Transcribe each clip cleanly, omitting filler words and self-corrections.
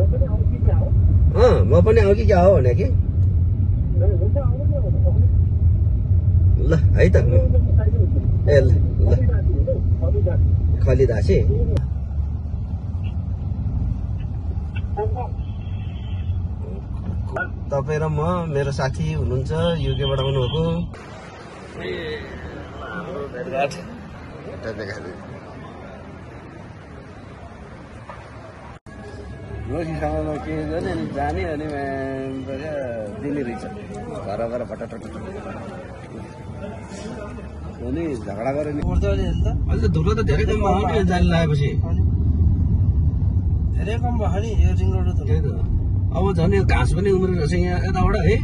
म पनि आऊ कि क्या हो भने कि ल है त ए ल खलिदासे तपाईँ र म मेरो साथी हुनुहुन्छ युकेबाट आउनुभएको रोसीसँग के गर्ने अनि जाने अनि दिने रहेछ घर गएर भट्टाटट अनि झगडा गरे नि अहिले त धुलो त धेरै कम भयो नि जाली लगाएपछि धेरै कम भयो नि यो रिङ रोड त अब झन् यो घाँस पनि उम्रेको रहेछ यहाँ यताबाट है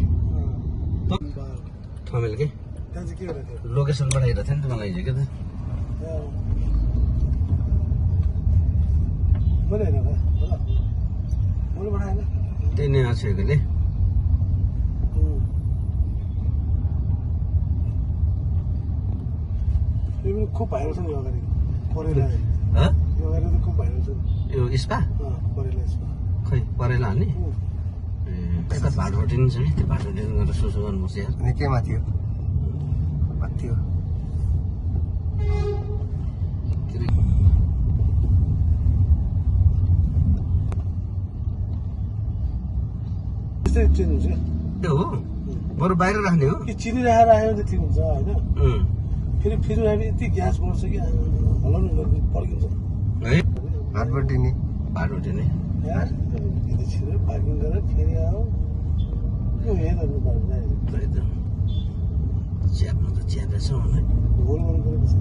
ठमेल के लोकेसन पठाइरहेको थियो नि त मलाई हिजो क्या त त्यही नै आएको कहिले खूब भाइरल छ नि अगाडि परेला यो अगाडि त खूब भाइरल छ यो स्पा परेला स्पा खै परेला हाल्ने यता भाटभटी नि छ कि त्यो भाटभटी गएर सुसु गर्नुपर्छ यार अनि के माथि हो माथि हो चेन्ज हुन्छ त्यो हो बरु बाहिर राख्ने हो कि चिनी राखेर आयो भने ठिक हुन्छ होइन फेरि फेरि राख्ने यति ग्यास बढ्छ कि हलाउनु पड्किन्छ है भाटभटी नि यार यति छिटो पार्किङ गरेर फेरि आऊ यो हेर्नु पर्छ च्याप्नु त च्यापेछ मलाई होल गर्नु परेको छ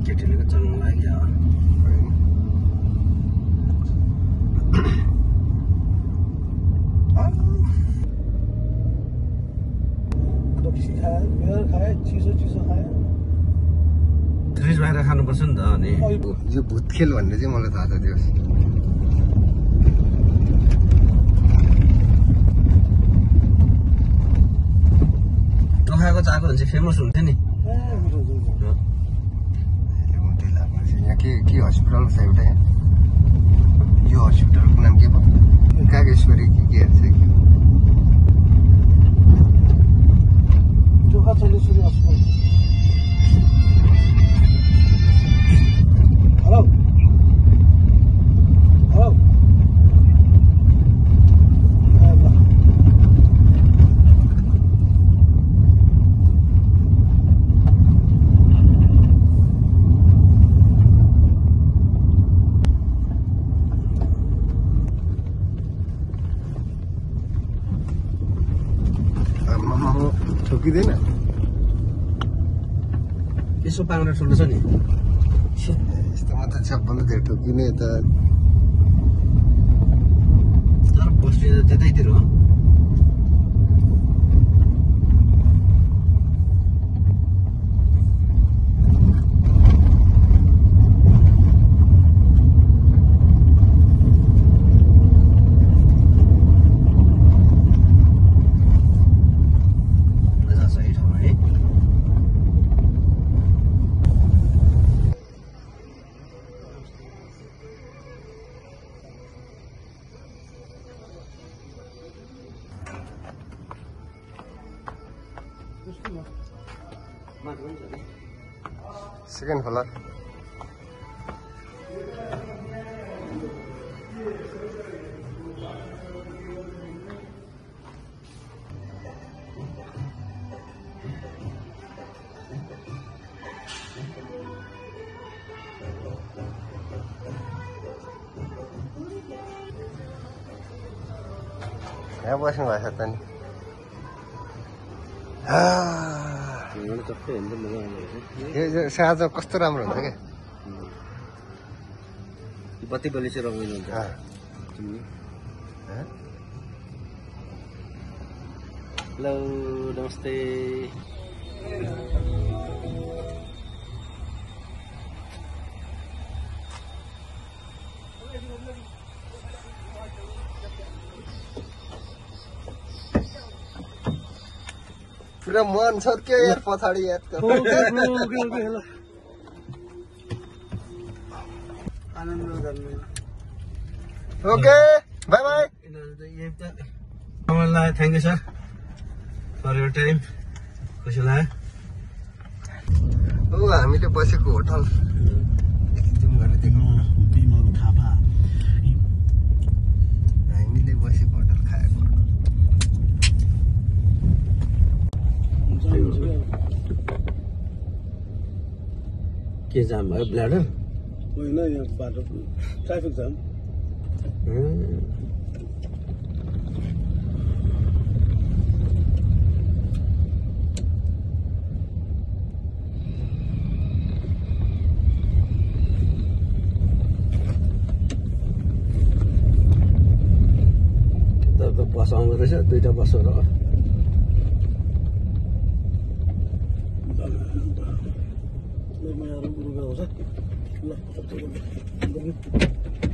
केटीले चल्नु लाग्यो फ्रिज बाहिर खानुपर्छ नि त अनि यो भूत खेल भन्ने चाहिँ मलाई थाहा छ त्यो टोखाको चाको भने चाहिँ फेमस हुन्थ्यो नि यहाँ के हस्पिटल छ एउटा यहाँ यो हस्पिटलको नाम के भयो कागेश्वरी के हेर्छ कि टोखा चलेश्वरी हस्पिटल हेलो हेलो ठोकिँदैन यसो पाङ्रा ठुलो छ नि यस्तोमा त सबभन्दा धेरै ठोकिने त तर बस्ने त त्यतैतिर हो सेकेन्ड फ्लोर यहाँ बस्नु भएको छ त नि साँझ कस्तो राम्रो हुन्छ क्या बत्ती बली चाहिँ रमाइलो हुन्छ हेलो नमस्ते पुरा मन छर्क्यो यार पछाडि यार okay bye bye thank you sir for your time खुसी लाग्यो हो हामीले बसेको होटल जुम गरेर देखाउँ हामीले बसेको होटल खाएको के जाम भयो ब्ल्याडर होइन यहाँ बाटो ट्राफिक जाम बस आउँदो रहेछ दुईटा बस हो र ल